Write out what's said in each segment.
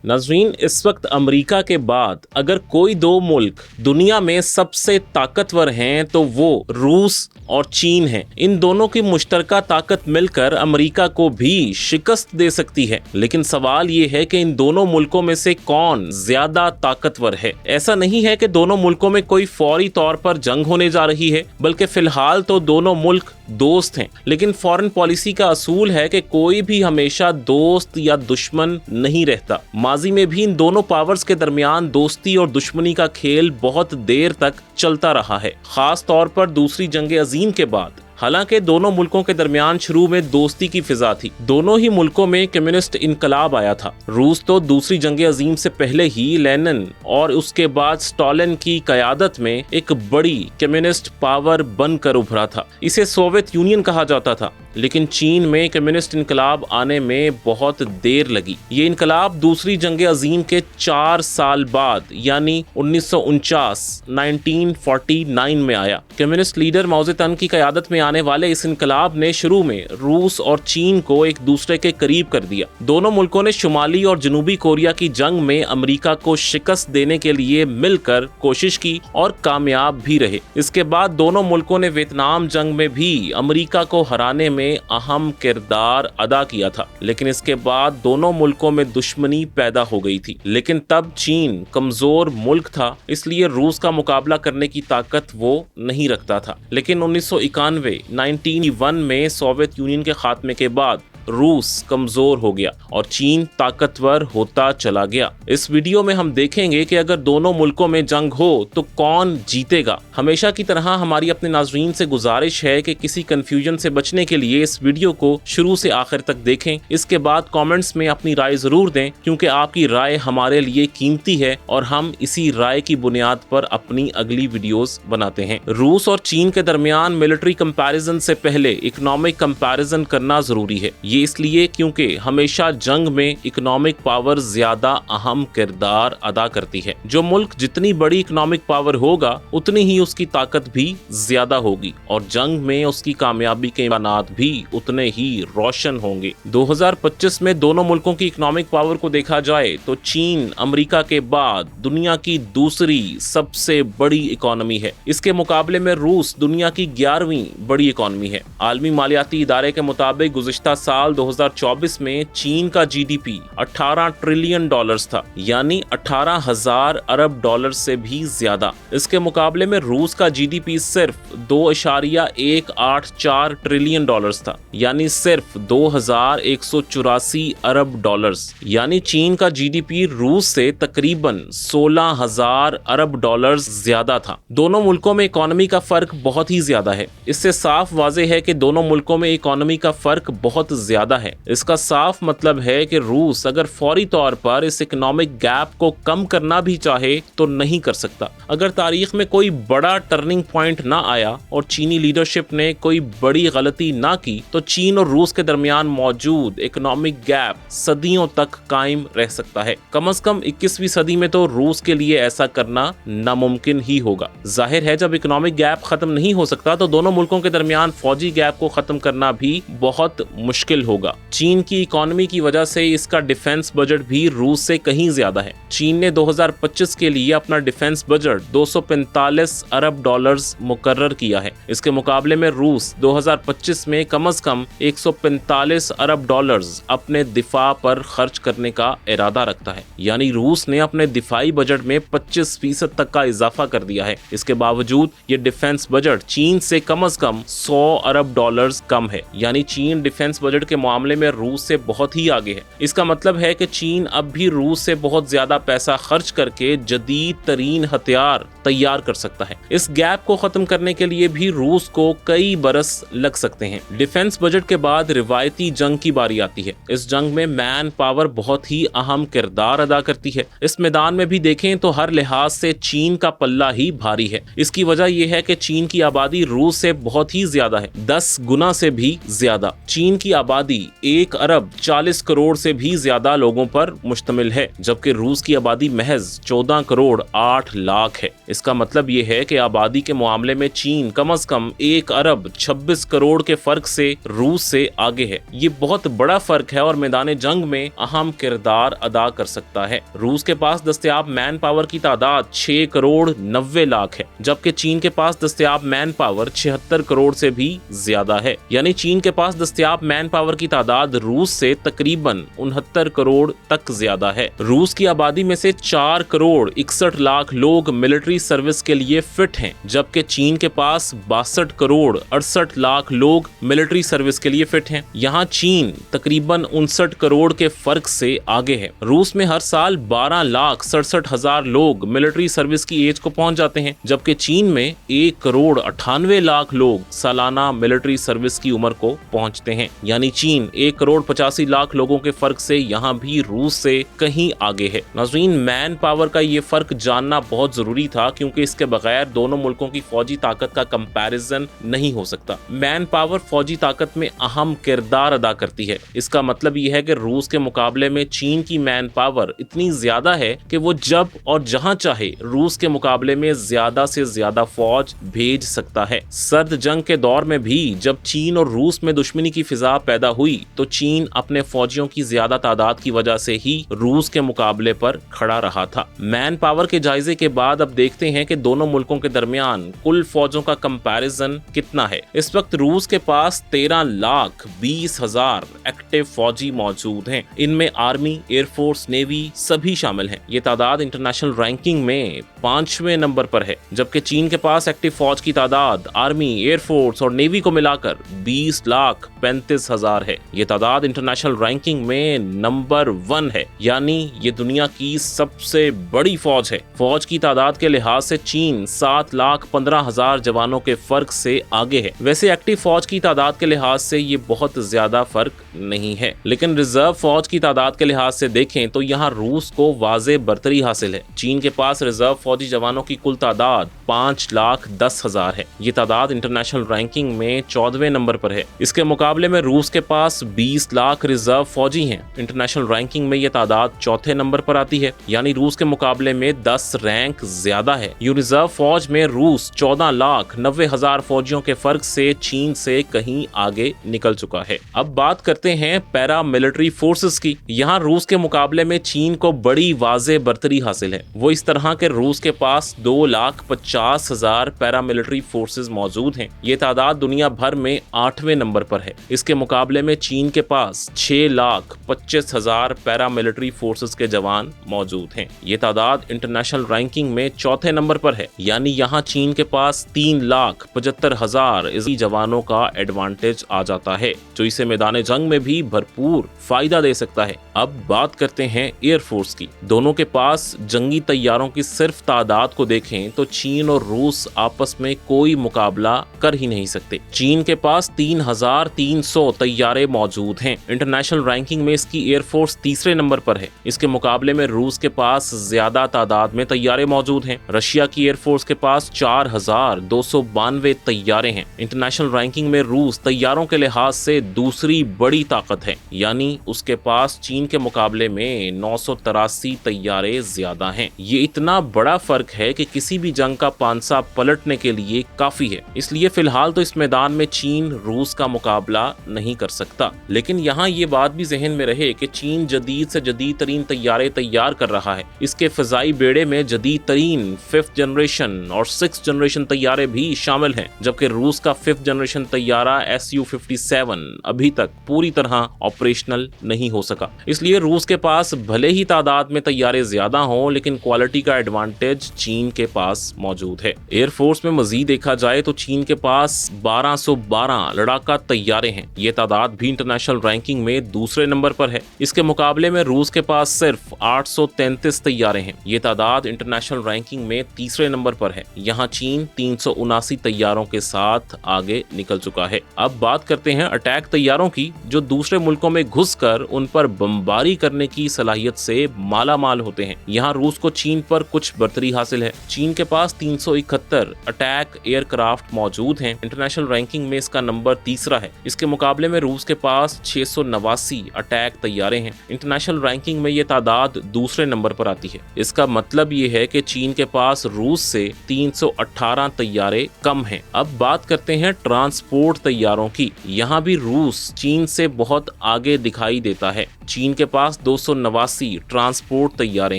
नाज़रीन, इस वक्त अमेरिका के बाद अगर कोई दो मुल्क दुनिया में सबसे ताकतवर हैं तो वो रूस और चीन हैं। इन दोनों की मुश्तरका ताकत मिलकर अमेरिका को भी शिकस्त दे सकती है। लेकिन सवाल ये है कि इन दोनों मुल्कों में से कौन ज्यादा ताकतवर है। ऐसा नहीं है कि दोनों मुल्कों में कोई फौरी तौर पर जंग होने जा रही है, बल्कि फिलहाल तो दोनों मुल्क दोस्त हैं। लेकिन फॉरेन पॉलिसी का असूल है कि कोई भी हमेशा दोस्त या दुश्मन नहीं रहता। माजी में भी इन दोनों पावर्स के दरमियान दोस्ती और दुश्मनी का खेल बहुत देर तक चलता रहा है, खास तौर पर दूसरी जंग अजीम के बाद। हालांकि दोनों मुल्कों के दरमियान शुरू में दोस्ती की फिजा थी। दोनों ही मुल्कों में कम्युनिस्ट इनकलाब आया था। रूस तो दूसरी जंग अजीम से पहले ही लेनिन और उसके बाद स्टालिन की क़यादत में एक बड़ी कम्युनिस्ट पावर बनकर उभरा था। इसे सोवियत यूनियन कहा जाता था। लेकिन चीन में कम्युनिस्ट इनकलाब आने में बहुत देर लगी। ये इनकलाब दूसरी जंग अजीम के 4 साल बाद यानी 1949 में आया। कम्युनिस्ट लीडर माओ ज़ेडुंग की क़यादत में आने वाले इस इनकलाब ने शुरू में रूस और चीन को एक दूसरे के करीब कर दिया। दोनों मुल्कों ने शुमाली और जनूबी कोरिया की जंग में अमेरिका को शिकस्त देने के लिए मिलकर कोशिश की और कामयाब भी रहे। इसके बाद दोनों मुल्कों ने वियतनाम जंग में भी अमेरिका को हराने में अहम किरदार अदा किया था। लेकिन इसके बाद दोनों मुल्कों में दुश्मनी पैदा हो गई थी। लेकिन तब चीन कमजोर मुल्क था, इसलिए रूस का मुकाबला करने की ताकत वो नहीं रखता था। लेकिन 1991 में सोवियत यूनियन के खात्मे के बाद रूस कमजोर हो गया और चीन ताकतवर होता चला गया। इस वीडियो में हम देखेंगे कि अगर दोनों मुल्कों में जंग हो तो कौन जीतेगा। हमेशा की तरह हमारी अपने नाज़रीन से गुजारिश है कि किसी कंफ्यूजन से बचने के लिए इस वीडियो को शुरू से आखिर तक देखें। इसके बाद कमेंट्स में अपनी राय जरूर दें, क्योंकि आपकी राय हमारे लिए कीमती है और हम इसी राय की बुनियाद पर अपनी अगली वीडियोस बनाते हैं। रूस और चीन के दरमियान मिलिट्री कंपैरिजन से पहले इकोनॉमिक कंपैरिजन करना जरूरी है। ये इसलिए क्योंकि हमेशा जंग में इकोनॉमिक पावर ज्यादा अहम किरदार अदा करती है। जो मुल्क जितनी बड़ी इकोनॉमिक पावर होगा उतनी ही उसकी ताकत भी ज्यादा होगी और जंग में उसकी कामयाबी के इम्कानात भी उतने ही रोशन होंगे। 2025 में दोनों मुल्कों की इकोनॉमिक पावर को देखा जाए तो चीन अमेरिका के बाद दुनिया की दूसरी सबसे बड़ी इकोनॉमी है। इसके मुकाबले में रूस दुनिया की 11वीं बड़ी इकोनॉमी है। आलमी मालियाती इदारे के मुताबिक गुज़िश्ता साल 2024 में चीन का जीडीपी 18 ट्रिलियन डॉलर्स था, यानी 18,000 अरब डॉलर से भी ज्यादा। इसके मुकाबले में रूस का जीडीपी सिर्फ 2.184 ट्रिलियन डॉलर्स था, यानी सिर्फ 2,184 अरब डॉलर्स। यानी चीन का जीडीपी रूस से तकरीबन 16,000 अरब डॉलर्स ज्यादा था। दोनों मुल्कों में इकोनॉमी का फर्क बहुत ही ज्यादा है। इससे साफ वाज़ेह है कि दोनों मुल्कों में इकोनॉमी का फर्क बहुत ज्यादा है। इसका साफ मतलब है कि रूस अगर फौरी तौर पर इस इकोनॉमिक गैप को कम करना भी चाहे तो नहीं कर सकता। अगर तारीख में कोई बड़ा टर्निंग पॉइंट ना आया और चीनी लीडरशिप ने कोई बड़ी गलती ना की तो चीन और रूस के दरमियान मौजूद इकोनॉमिक गैप सदियों तक कायम रह सकता है। कम से कम 21वीं सदी में तो रूस के लिए ऐसा करना नामुमकिन ही होगा। जाहिर है जब इकोनॉमिक गैप खत्म नहीं हो सकता तो दोनों मुल्कों के दरमियान फौजी गैप को खत्म करना भी बहुत मुश्किल होगा। चीन की इकोनॉमी की वजह से इसका डिफेंस बजट भी रूस से कहीं ज्यादा है। चीन ने 2025 के लिए अपना डिफेंस बजट 245 अरब डॉलर्स मुकर्रर किया है। इसके मुकाबले में रूस 2025 में कम से कम 145 अरब डॉलर्स अपने दिफा पर खर्च करने का इरादा रखता है। यानी रूस ने अपने दिफाई बजट में 25% तक का इजाफा कर दिया है। इसके बावजूद ये डिफेंस बजट चीन से कम 100 अरब डॉलर्स कम है। यानी चीन डिफेंस बजट के मामले में रूस से बहुत ही आगे है। इसका मतलब है कि चीन अब भी रूस से बहुत ज्यादा पैसा खर्च करके जदीद तरीन हथियार तैयार कर सकता है। इस गैप को खत्म करने के लिए भी रूस को कई बरस लग सकते हैं। डिफेंस बजट के बाद रिवायती जंग की बारी आती है। इस जंग में मैन पावर बहुत ही अहम किरदार अदा करती है। इस मैदान में भी देखें तो हर लिहाज से चीन का पल्ला ही भारी है। इसकी वजह यह है कि चीन की आबादी रूस से बहुत ही ज्यादा है, 10 गुना से भी ज्यादा। चीन की आबादी 1 अरब 40 करोड़ से भी ज्यादा लोगों पर मुश्तमिल है, जबकि रूस की आबादी महज 14 करोड़ 8 लाख है। इसका मतलब ये है कि आबादी के मामले में चीन कम से कम 1 अरब 26 करोड़ के फर्क से रूस से आगे है। ये बहुत बड़ा फर्क है और मैदान जंग में अहम किरदार अदा कर सकता है। रूस के पास दस्तयाब मैन पावर की तादाद 6 करोड़ 90 लाख है, जबकि चीन के पास दस्तयाब मैन पावर 76 करोड़ से भी ज्यादा है। यानी चीन के पास दस्तयाब मैन पावर की तादाद रूस से तकरीबन 69 करोड़ तक ज्यादा है। रूस की आबादी में से 4 करोड़ 61 लाख लोग मिलिट्री सर्विस के लिए फिट हैं, जबकि चीन के पास 62 करोड़ 68 लाख लोग मिलिट्री सर्विस के लिए फिट हैं। यहाँ चीन तकरीबन 59 करोड़ के फर्क से आगे है। रूस में हर साल 12,67,000 लोग मिलिट्री सर्विस की एज को पहुंच जाते हैं, जबकि चीन में 1 करोड़ 98 लाख लोग सालाना मिलिट्री सर्विस की उम्र को पहुंचते हैं। यानी चीन 1 करोड़ 85 लाख लोगों के फर्क से यहाँ भी रूस से कहीं आगे है। नाज़रीन, मैन पावर का ये फर्क जानना बहुत जरूरी था, क्योंकि इसके बगैर दोनों मुल्कों की फौजी ताकत का कंपैरिजन नहीं हो सकता। मैन पावर फौजी ताकत में अहम किरदार अदा करती है। इसका मतलब यह है कि रूस के मुकाबले में चीन की मैन पावर इतनी ज्यादा है कि वो जब और जहां चाहे रूस के मुकाबले में ज्यादा से ज्यादा फौज भेज सकता है। सर्द जंग के दौर में भी जब चीन और रूस में दुश्मनी की फिजा पैदा हुई तो चीन अपने फौजियों की ज्यादा तादाद की वजह से ही रूस के मुकाबले पर खड़ा रहा था। मैन पावर के जायजे के बाद अब देखते हैं कि दोनों मुल्कों के दरमियान कुल फौजों का कंपैरिजन कितना है। इस वक्त रूस के पास 13,20,000 एक्टिव फौजी मौजूद हैं। इनमें आर्मी, एयरफोर्स, नेवी सभी शामिल हैं। ये तादाद इंटरनेशनल रैंकिंग में 5वें नंबर पर है, जबकि चीन के पास एक्टिव फौज की तादाद आर्मी, एयरफोर्स और नेवी को मिलाकर 20,35,000 है। ये तादाद इंटरनेशनल रैंकिंग में नंबर 1 है, यानी ये दुनिया की सबसे बड़ी फौज है। फौज की तादाद के लिहाज से चीन 7,15,000 जवानों के फर्क से आगे है। वैसे एक्टिव फौज की तादाद के लिहाज से ये बहुत ज्यादा फर्क नहीं है, लेकिन रिजर्व फौज की तादाद के लिहाज से देखें तो यहाँ रूस को वाज़े बरतरी हासिल है। चीन के पास रिजर्व फौजी जवानों की कुल तादाद 5,10,000 है। ये तादाद इंटरनेशनल रैंकिंग में 14वें नंबर पर है। इसके मुकाबले में रूस के पास 20 लाख रिजर्व फौजी हैं। इंटरनेशनल रैंकिंग में ये तादाद 4थे नंबर पर आती है, यानी रूस के मुकाबले में 10 रैंक ज्यादा है। यू रिजर्व फौज में रूस 14,90,000 फौजियों के फर्क से चीन से कहीं आगे निकल चुका है। अब बात करते हैं पैरा मिलिट्री फोर्सेस की। यहाँ रूस के मुकाबले में चीन को बड़ी वाज़े बरतरी हासिल है। वो इस तरह के रूस के पास 2,50,000 पैरा मिलिट्री फोर्सेस मौजूद हैं। ये तादाद दुनिया भर में 8वें नंबर पर है। इसके मुकाबले में चीन के पास 6,25,000 पैरा मिलिट्री फोर्सेस के जवान मौजूद हैं। ये तादाद इंटरनेशनल रैंकिंग में 4थे नंबर पर है, यानी यहाँ चीन के पास 3,75,000 इसी जवानों का एडवांटेज आ जाता है, जो इसे मैदान जंग में भी भरपूर फायदा दे सकता है। अब बात करते हैं एयरफोर्स की। दोनों के पास जंगी तैयारों की सिर्फ तादाद को देखें तो चीन और रूस आपस में कोई मुकाबला कर ही नहीं सकते। चीन के पास 3,300 तैयारे मौजूद हैं। इंटरनेशनल रैंकिंग में इसकी एयरफोर्स 3रे नंबर पर है। इसके मुकाबले में रूस के पास ज्यादा तादाद में तैयारे मौजूद हैं। रशिया की एयरफोर्स के पास 4,292 तैयारे हैं। इंटरनेशनल रैंकिंग में रूस तैयारों के लिहाज से दूसरी बड़ी ताकत है, यानी उसके पास चीन के मुकाबले में 983 तैयारे ज्यादा हैं। ये इतना बड़ा फर्क है कि किसी भी जंग का पांसा पलटने के लिए काफी है। इसलिए फिलहाल तो इस मैदान में चीन रूस का मुकाबला नहीं कर सकता। लेकिन यहाँ ये बात भी जहन में रहे कि चीन जदीद से जदीद तरीन तैयारे तैयार कर रहा है। इसके फजाई बेड़े में जदीद तरीन 5th जनरेशन और 6th जनरेशन तैयारे भी शामिल हैं, जबकि रूस का 5th जनरेशन तैयारा Su-57 अभी तक पूरी तरह ऑपरेशनल नहीं हो सका। इसलिए रूस के पास भले ही तादाद में तैयारे ज्यादा हों, लेकिन क्वालिटी का एडवांटेज चीन के पास मौजूद है। एयरफोर्स में मजीद देखा जाए तो चीन के पास 1212 लड़ाका तैयारे हैं। ये तादाद भी इंटरनेशनल रैंकिंग में दूसरे नंबर पर है। इसके मुकाबले में रूस के पास सिर्फ 833 तैयारे हैं। ये तादाद इंटरनेशनल रैंकिंग में 3रे नंबर पर है। यहाँ चीन 379 तैयारों के साथ आगे निकल चुका है। अब बात करते हैं अटैक तैयारों की, जो दूसरे मुल्कों में घुसकर उन पर बमबारी करने की सलाहियत से माला माल होते हैं। यहाँ रूस को चीन पर कुछ बरतरी हासिल है। चीन के पास 371 अटैक एयरक्राफ्ट मौजूद हैं। इंटरनेशनल रैंकिंग में इसका नंबर 3रा है। इसके मुकाबले में रूस के पास 689 अटैक तैयारे हैं। इंटरनेशनल रैंकिंग में ये तादाद दूसरे नंबर पर आती है। इसका मतलब ये है कि चीन के पास रूस से 318 तैयारे कम हैं। अब बात करते हैं ट्रांसपोर्ट तैयारों की। यहाँ भी रूस चीन से बहुत आगे दिखाई देता है। चीन के पास 289 ट्रांसपोर्ट तैयारे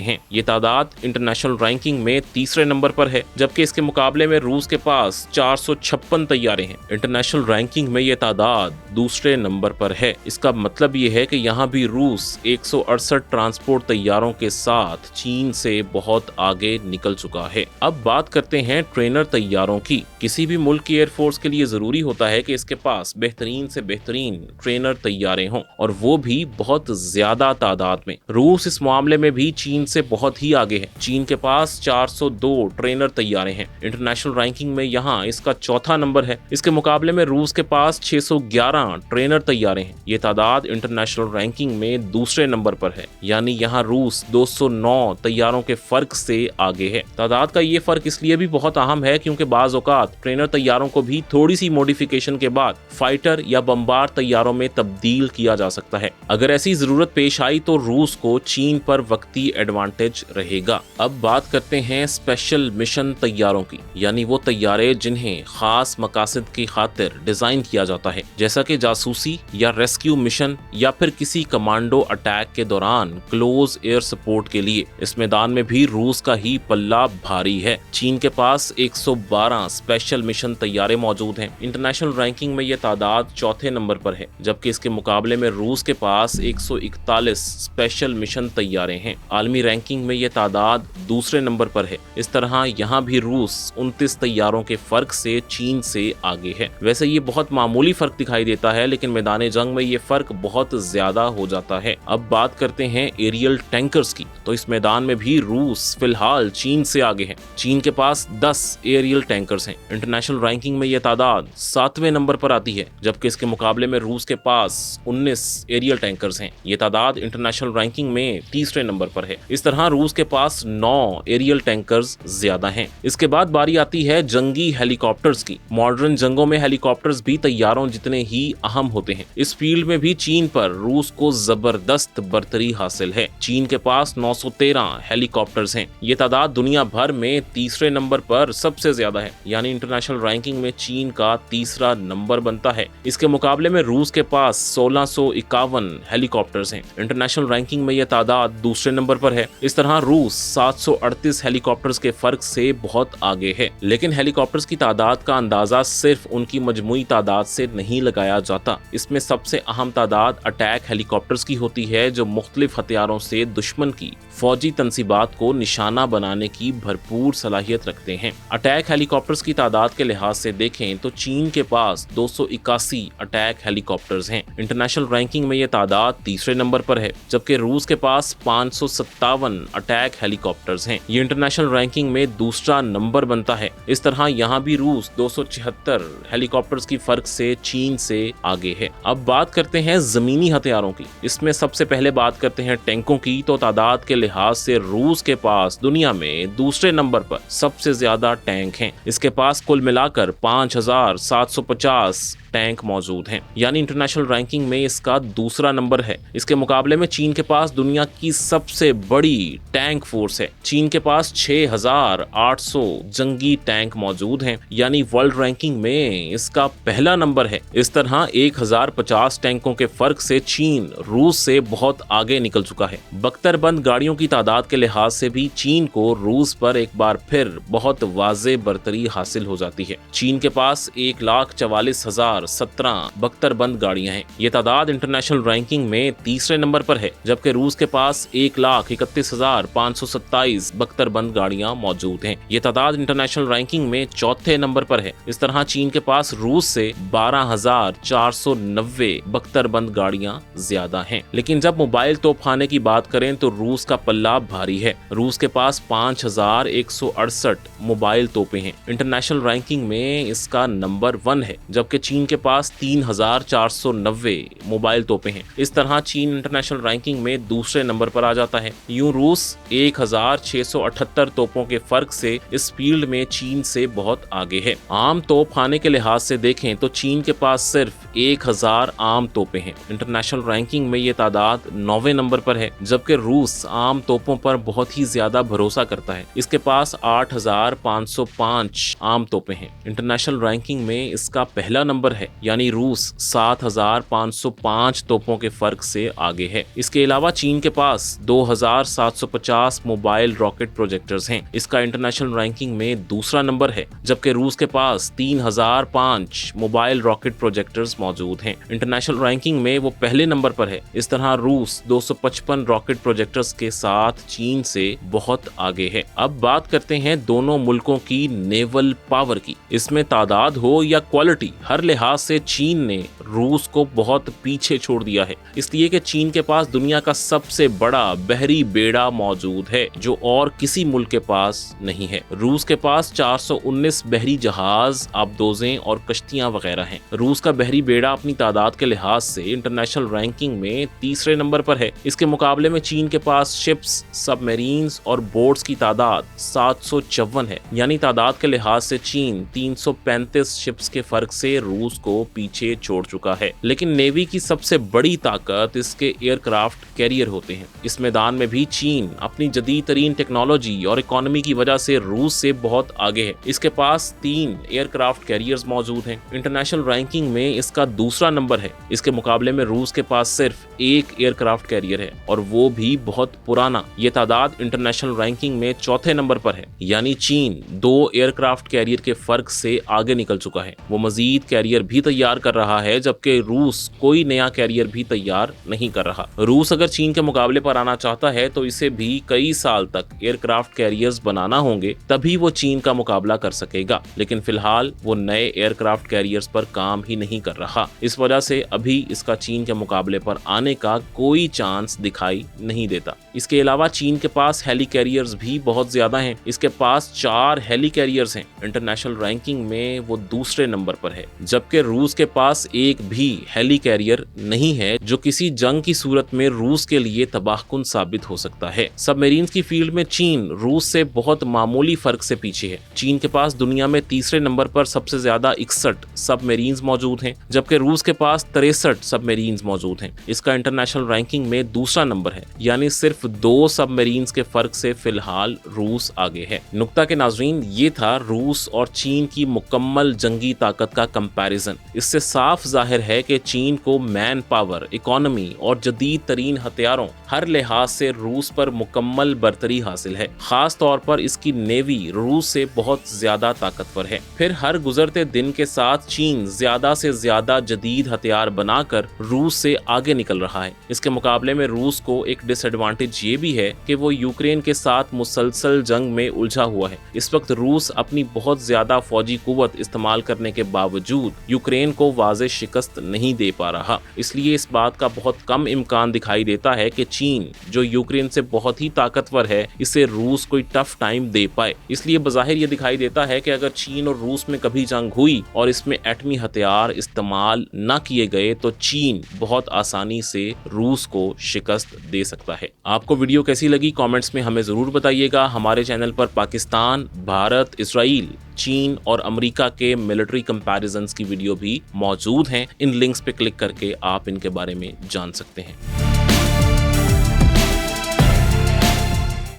हैं। ये तादाद इंटरनेशनल रैंकिंग में तीसरे नंबर पर है, जबकि इसके मुकाबले में रूस के पास 456 तैयारे हैं। इंटरनेशनल रैंकिंग में ये तादाद दूसरे नंबर पर है। इसका मतलब ये है कि यहाँ भी रूस 168 ट्रांसपोर्ट तैयारों के साथ चीन से बहुत आगे निकल चुका है। अब बात करते हैं ट्रेनर तैयारों की। किसी भी मुल्क की एयरफोर्स के लिए जरूरी होता है कि इसके पास बेहतरीन से बेहतरीन ट्रेनर तैयारे हों, और वो भी बहुत ज्यादा तादाद में। रूस इस मामले में भी चीन से बहुत ही आगे है। चीन के पास 402 ट्रेनर तैयारे हैं। इंटरनेशनल रैंकिंग में यहाँ इसका चौथा नंबर है। इसके मुकाबले में रूस के पास 611 ट्रेनर तैयारे हैं। ये तादाद इंटरनेशनल रैंकिंग में दूसरे नंबर पर है, यानी यहाँ रूस 209 तैयारों के फर्क से आगे है। तादाद का ये फर्क इसलिए भी बहुत अहम है क्योंकि बाज औकात ट्रेनर तैयारों को भी थोड़ी सी मॉडिफिकेशन के बाद फाइटर या बमबार तैयारों में तब्दील किया जा सकता है। अगर ऐसी जरूरत पेश आई तो रूस को चीन पर वक्ती एडवांटेज रहेगा। अब बात करते हैं स्पेशल मिशन तैयारों की, यानी वो तैयारे जिन्हें खास मकासद की खातिर डिजाइन किया जाता है, जैसा कि जासूसी या रेस्क्यू मिशन या फिर किसी कमांडो अटैक के दौरान क्लोज एयर सपोर्ट के लिए। इस मैदान में भी रूस का ही पल्ला भारी है। चीन के पास 112 स्पेशल मिशन तैयारे मौजूद हैं। इंटरनेशनल रैंकिंग में यह तादाद चौथे नंबर पर है, जबकि इसके मुकाबले में रूस के पास 141 स्पेशल मिशन तैयारे हैं। आलमी रैंकिंग में यह तादाद दूसरे नंबर पर है। इस तरह यहाँ भी रूस 29 तैयारों के फर्क से चीन से आगे है। वैसे ये बहुत मामूली फर्क दिखाई देता है, लेकिन मैदान जंग में ये फर्क बहुत ज्यादा हो जाता है। अब बात करते हैं एरियल टैंकर्स की, तो इस मैदान में भी रूस फिलहाल चीन से आगे है। चीन के पास 10 एरियल टैंकर्स हैं। इंटरनेशनल रैंकिंग में यह तादाद 7वें नंबर पर आती है, जबकि इसके मुकाबले में रूस के पास 19 एरियल टैंकर्स हैं। ये तादाद इंटरनेशनल रैंकिंग में तीसरे नंबर पर है। इस तरह रूस के पास 9 एरियल टैंकर्स ज्यादा हैं। इसके बाद बारी आती है जंगी हेलीकॉप्टर्स की। मॉडर्न जंगों में हेलीकॉप्टर्स भी तैयारों जितने ही अहम होते हैं। इस फील्ड में भी चीन पर रूस को जबरदस्त बर्तरी हासिल है। चीन के पास 913 हेलीकॉप्टर्स हैं। ये तादाद दुनिया भर में तीसरे नंबर पर सबसे ज्यादा है, यानी इंटरनेशनल रैंकिंग में चीन का तीसरा नंबर बनता है। इसके मुकाबले में रूस के पास 1651 हेलीकॉप्टर्स हैं। इंटरनेशनल रैंकिंग में यह तादाद दूसरे नंबर पर है। इस तरह रूस 738 हेलीकॉप्टर्स के फर्क से बहुत आगे है। लेकिन हेलीकॉप्टर्स की तादाद का अंदाजा सिर्फ उनकी मजमूई तादाद से नहीं लगाया जाता। इसमें सबसे अहम तादाद अटैक हेलीकॉप्टर्स की होती है, जो मुख्तलिफ हथियारों से दुश्मन की फौजी तंसीबात को निशाना बनाने की भरपूर सलाहियत रखते हैं। अटैक हेलीकॉप्टर्स की तादाद के लिहाज से देखें तो चीन के पास 281 अटैक हेलीकॉप्टर्स हैं। इंटरनेशनल रैंकिंग में यह तादाद तीसरे नंबर पर है, जबकि रूस के पास 557 अटैक हेलीकॉप्टर्स हैं। ये इंटरनेशनल रैंकिंग में दूसरा नंबर बनता है। इस तरह यहाँ भी रूस 276 हेलीकॉप्टर्स की फर्क से चीन से आगे है। अब बात करते हैं जमीनी हथियारों की। इसमें सबसे पहले बात करते हैं टैंकों की, तो तादाद के लिहाज से रूस के पास दुनिया में दूसरे नंबर पर सबसे ज्यादा टैंक हैं। इसके पास कुल मिलाकर 5750 टैंक मौजूद हैं, यानी इंटरनेशनल रैंकिंग में इसका दूसरा नंबर है। इसके मुकाबले में चीन के पास दुनिया की सबसे बड़ी टैंक फोर्स है। चीन के पास 6800 जंगी टैंक मौजूद हैं, यानी वर्ल्ड रैंकिंग में इसका पहला नंबर है। इस तरह 1050 टैंकों के फर्क से चीन रूस से बहुत आगे निकल चुका है। बख्तरबंद गाड़ियों की तादाद के लिहाज से भी चीन को रूस पर एक बार फिर बहुत वाज़े बर्तरी हासिल हो जाती है। चीन के पास 1,44,017 बख्तरबंद गाड़ियां हैं। ये तादाद इंटरनेशनल रैंकिंग में तीसरे नंबर पर है, जबकि रूस के पास 1,31,527 बख्तरबंद गाड़ियां मौजूद हैं। ये तादाद इंटरनेशनल रैंकिंग में चौथे नंबर पर है। इस तरह चीन के पास रूस से 12,490 बख्तरबंद गाड़ियां ज्यादा हैं। लेकिन जब मोबाइल तोपखाने की बात करें तो रूस का पल्ला भारी है। रूस के पास 5,168 मोबाइल तोपें हैं। इंटरनेशनल रैंकिंग में इसका नंबर 1 है, जबकि चीन के पास 3,490 मोबाइल तोपें हैं। इस तरह चीन इंटरनेशनल रैंकिंग में दूसरे नंबर पर आ जाता है। यूं रूस 1,678 तोपों के फर्क से इस फील्ड में चीन से बहुत आगे है। आम तोप खाने के लिहाज से देखें तो चीन के पास सिर्फ 1,000 आम तोपें हैं। इंटरनेशनल रैंकिंग में ये तादाद 9वें नंबर पर है, जबकि रूस आम तोपों पर बहुत ही ज्यादा भरोसा करता है। इसके पास 8,505 आम तोपें हैं। इंटरनेशनल रैंकिंग में इसका पहला नंबर है, यानी रूस 7,505 तोपों के फर्क से आगे है। इसके अलावा चीन के पास 2,750 मोबाइल रॉकेट प्रोजेक्टर्स हैं। इसका इंटरनेशनल रैंकिंग में दूसरा नंबर है, जबकि रूस के पास 3,005 मोबाइल रॉकेट प्रोजेक्टर्स मौजूद हैं। इंटरनेशनल रैंकिंग में वो पहले नंबर पर है। इस तरह रूस 255 रॉकेट प्रोजेक्टर्स के साथ चीन से बहुत आगे है। अब बात करते हैं दोनों मुल्कों की नेवल पावर की। इसमें तादाद हो या क्वालिटी, हर लिहाज से चीन ने रूस को बहुत पीछे छोड़ दिया है, इसलिए कि चीन के पास दुनिया का सबसे बड़ा बहरी बेड़ा मौजूद है, जो और किसी मुल्क के पास नहीं है। रूस के पास 419 बहरी जहाज, आबदोजें और कश्तियां वगैरह हैं। रूस का बहरी बेड़ा अपनी तादाद के लिहाज से इंटरनेशनल रैंकिंग में तीसरे नंबर पर है। इसके मुकाबले में चीन के पास शिप्स, सबमरीन्स और बोट्स की तादाद 754 है, यानी तादाद के लिहाज से चीन 335 शिप्स के फर्क से रूस को पीछे छोड़ चुका है। लेकिन नेवी की सबसे बड़ी ताकत इसके एयरक्राफ्ट कैरियर होते हैं। इस मैदान में भी चीन अपनी जदीद तरीन टेक्नोलॉजी और इकोनॉमी की वजह से रूस से बहुत आगे है। इसके पास 3 एयरक्राफ्ट कैरियर्स मौजूद हैं। इंटरनेशनल रैंकिंग में इसका दूसरा नंबर है। इसके मुकाबले में रूस के पास सिर्फ 1 एयरक्राफ्ट कैरियर है, और वो भी बहुत पुराना। ये तादाद इंटरनेशनल रैंकिंग में चौथे नंबर पर है, यानी चीन 2 एयरक्राफ्ट कैरियर के फर्क से आगे निकल चुका है। वो मजीद कैरियर भी तैयार कर रहा है, जबकि रूस कोई नया कैरियर भी तैयार नहीं कर रहा। रूस अगर चीन के मुकाबले पर आना चाहता है तो इसे भी कई साल तक एयरक्राफ्ट कैरियर्स बनाना होंगे, तभी वो चीन का मुकाबला कर सकेगा। लेकिन फिलहाल वो नए एयरक्राफ्ट कैरियर्स पर काम ही नहीं कर रहा। इस वजह से अभी इसका चीन के मुकाबले पर आने का कोई चांस दिखाई नहीं देता। इसके अलावा चीन के पास हेली कैरियर्स भी बहुत ज्यादा हैं। इसके पास 4 हेली कैरियर्स हैं। इंटरनेशनल रैंकिंग में वो दूसरे नंबर पर है, जबकि रूस के पास एक भी हेली कैरियर नहीं है, जो किसी जंग की सूरत में रूस के लिए तबाहकुन साबित हो सकता है। सबमरीन्स की फील्ड में चीन रूस से बहुत मामूली फर्क से पीछे है। चीन के पास दुनिया में तीसरे नंबर पर सबसे ज्यादा 61 सबमरीन्स मौजूद हैं, जबकि रूस के पास 63 सबमरीन्स मौजूद हैं। इसका इंटरनेशनल रैंकिंग में दूसरा नंबर है, यानी सिर्फ 2 सबमरीन्स के फर्क से फिलहाल रूस आगे है। नुक्ता के नाज़रीन, ये था रूस और चीन की मुकम्मल जंगी ताकत का कंपैरिजन। इससे साफ जाहिर है कि चीन को मैन पावर, इकोनॉमी और जदीद तरीन हथियारों हर लिहाज से रूस पर मुकम्मल बरतरी हासिल है। खास तौर पर इसकी नेवी रूस से बहुत ज्यादा ताकतवर है। फिर हर गुजरते दिन के साथ चीन ज्यादा से ज्यादा जदीद हथियार बनाकर रूस से आगे निकल रहा है। इसके मुकाबले में रूस को एक डिसएडवांटेज ये भी है कि वो यूक्रेन के साथ मुसलसल जंग में उलझा हुआ है। इस वक्त रूस अपनी बहुत ज्यादा फौजी कुव्वत इस्तेमाल करने के बावजूद यूक्रेन को वाज़ेह शिकस्त नहीं दे पा रहा। इसलिए इस बात का बहुत कम इम्कान दिखाई देता है कि चीन, जो यूक्रेन से बहुत ही ताकतवर है, इसे रूस कोई टफ टाइम दे पाए। इसलिए बज़ाहिर ये दिखाई देता है कि अगर चीन और रूस में कभी जंग हुई और इसमें एटमी हथियार इस्तेमाल न किए गए तो चीन बहुत आसानी से रूस को शिकस्त दे सकता है। आपको वीडियो कैसी लगी कमेंट्स में हमें ज़रूर बताइएगा। हमारे चैनल पर पाकिस्तान, भारत, इसराइल, चीन और अमेरिका के मिलिट्री कंपैरिजन्स की वीडियो भी मौजूद हैं। इन लिंक्स पे क्लिक करके आप इनके बारे में जान सकते हैं।